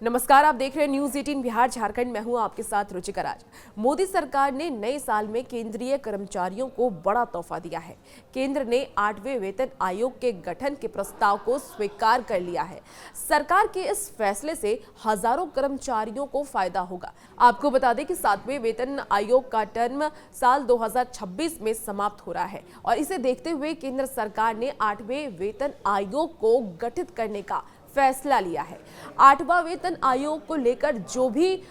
नमस्कार, आप देख रहे हैं न्यूज 18 बिहार झारखंड। मैं हूं आपके साथ रुचिका राज। मोदी सरकार ने नए साल में केंद्रीय कर्मचारियों को बड़ा तोहफा दिया है। केंद्र ने 8वें वेतन आयोग के गठन के प्रस्ताव को स्वीकार कर लिया है। सरकार के इस फैसले से हजारों कर्मचारियों को फायदा होगा। आपको बता दें कि 7वें वेतन आयोग का टर्म साल 2026 में समाप्त हो रहा है और इसे देखते हुए केंद्र सरकार ने 8वें वेतन आयोग को गठित करने का फैसला लिया है। 8वां वेतन आयोग को लेकर जो भी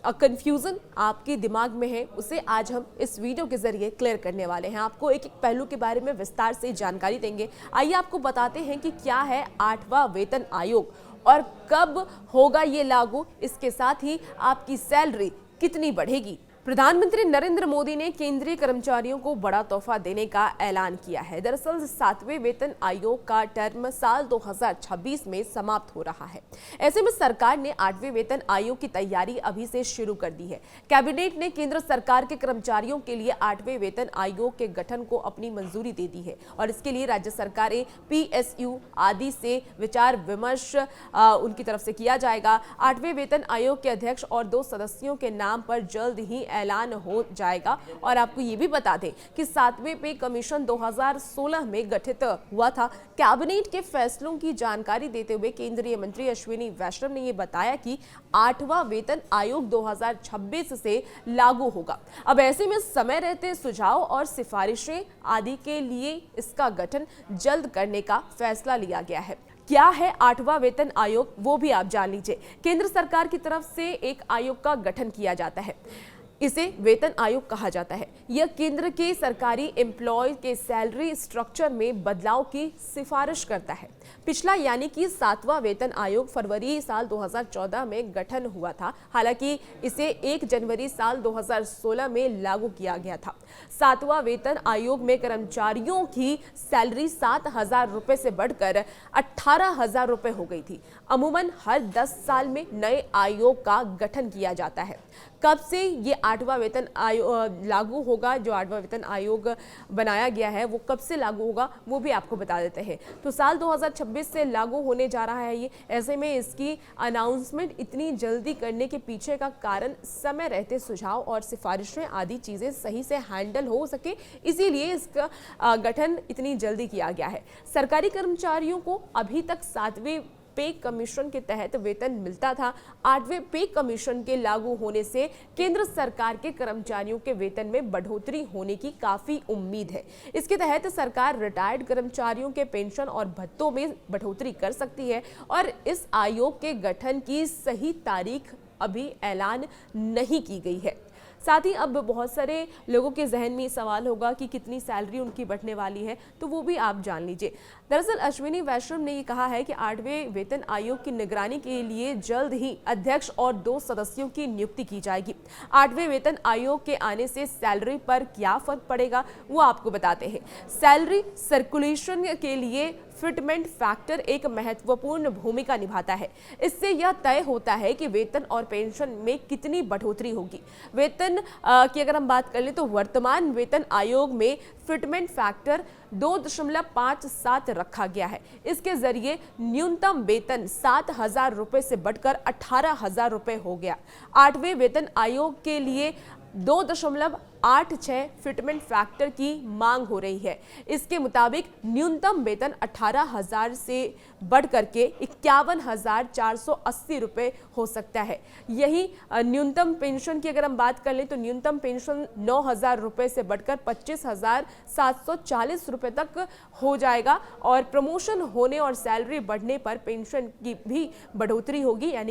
कंफ्यूजन आपके दिमाग में है उसे आज हम इस वीडियो के जरिए क्लियर करने वाले हैं। आपको एक एक पहलू के बारे में विस्तार से जानकारी देंगे। आइए आपको बताते हैं कि क्या है 8वां वेतन आयोग और कब होगा ये लागू। इसके साथ ही आपकी सैलरी कितनी बढ़ेगी। प्रधानमंत्री नरेंद्र मोदी ने केंद्रीय कर्मचारियों को बड़ा तोहफा देने का ऐलान किया है। दरअसल 7वें वेतन आयोग का टर्म साल 2026 में समाप्त हो रहा है। ऐसे में सरकार ने 8वें वेतन आयोग की तैयारी अभी से शुरू कर दी है। कैबिनेट ने केंद्र सरकार के कर्मचारियों के लिए 8वें वेतन आयोग के गठन को अपनी मंजूरी दे दी है और इसके लिए राज्य सरकारें, PSU आदि से विचार विमर्श उनकी तरफ से किया जाएगा। 8वें वेतन आयोग के अध्यक्ष और 2 सदस्यों के नाम पर जल्द ही ऐलान हो जाएगा। और आपको ये भी बता दें कि 7वें पे कमीशन 2016 में गठित हुआ था। कैबिनेट के फैसलों की जानकारी देते हुए केंद्रीय मंत्री अश्विनी वैष्णव ने ये बताया कि 8वां वेतन आयोग 2026 से लागू होगा। अब ऐसे में समय रहते सुझाव और सिफारिशें आदि के लिए इसका गठन जल्द करने का फैसला लिया गया है। क्या है 8वां वेतन आयोग, वो भी आप जान लीजिए। केंद्र सरकार की तरफ से एक आयोग का गठन किया जाता है। इसे वेतन आयोग कहा जाता है। यह केंद्र के सरकारी एम्प्लॉय के सैलरी स्ट्रक्चर में बदलाव की सिफारिश करता है। पिछला यानी कि 7वां वेतन आयोग फरवरी साल 2014 में गठन हुआ था। हालांकि इसे 1 जनवरी साल 2016 में लागू किया गया था। 7वां वेतन आयोग में कर्मचारियों की सैलरी 7,000 रुपए से बढ़कर 18,000 रुपए हो गई थी। अमूमन हर 10 साल में नए आयोग का गठन किया जाता है। कब से ये 8वां वेतन आयोग लागू होगा, जो 8वां वेतन आयोग बनाया गया है वो कब से लागू होगा वो भी आपको बता देते हैं। तो साल 2026 से लागू होने जा रहा है ये। ऐसे में इसकी अनाउंसमेंट इतनी जल्दी करने के पीछे का कारण समय रहते सुझाव और सिफारिशें आदि चीजें सही से हैंडल हो सके, इसीलिए इसका गठन इतनी जल्दी किया गया है। सरकारी कर्मचारियों को अभी तक 7वें पे कमीशन के तहत वेतन मिलता था। 8वें पे कमीशन के लागू होने से केंद्र सरकार के कर्मचारियों के वेतन में बढ़ोतरी होने की काफी उम्मीद है। इसके तहत सरकार रिटायर्ड कर्मचारियों के पेंशन और भत्तों में बढ़ोतरी कर सकती है और इस आयोग के गठन की सही तारीख अभी ऐलान नहीं की गई है। साथ ही अब बहुत सारे लोगों के जहन में सवाल होगा कि कितनी सैलरी उनकी बढ़ने वाली है, तो वो भी आप जान लीजिए। दरअसल अश्विनी वैष्णव ने ये कहा है कि 8वें वेतन आयोग की निगरानी के लिए जल्द ही अध्यक्ष और 2 सदस्यों की नियुक्ति की जाएगी। 8वें वेतन आयोग के आने से सैलरी पर क्या फर्क पड़ेगा वो आपको बताते हैं। सैलरी सर्कुलेशन के लिए फिटमेंट फैक्टर एक महत्वपूर्ण भूमिका निभाता है। इससे यह तय होता है कि वेतन और पेंशन में कितनी बढ़ोतरी होगी। वेतन की अगर हम बात कर लें तो वर्तमान वेतन आयोग में फिटमेंट फैक्टर 2.57 रखा गया है। इसके जरिए न्यूनतम वेतन 7,000 रुपए से बढ़कर 18,000 रुपए हो गया। 8वें वेतन आयोग के लिए 2.86 फिटमेंट फैक्टर की मांग हो रही है। इसके मुताबिक न्यूनतम वेतन 18,000 से बढ़कर के 51,480 रुपए हो सकता है। यही न्यूनतम पेंशन की अगर हम बात कर लें तो न्यूनतम पेंशन 9,000 रुपए से बढ़कर 25,740 रुपए तक हो जाएगा और प्रमोशन होने और सैलरी बढ़ने पर पेंशन की भी बढ़ोतरी होगी, यानी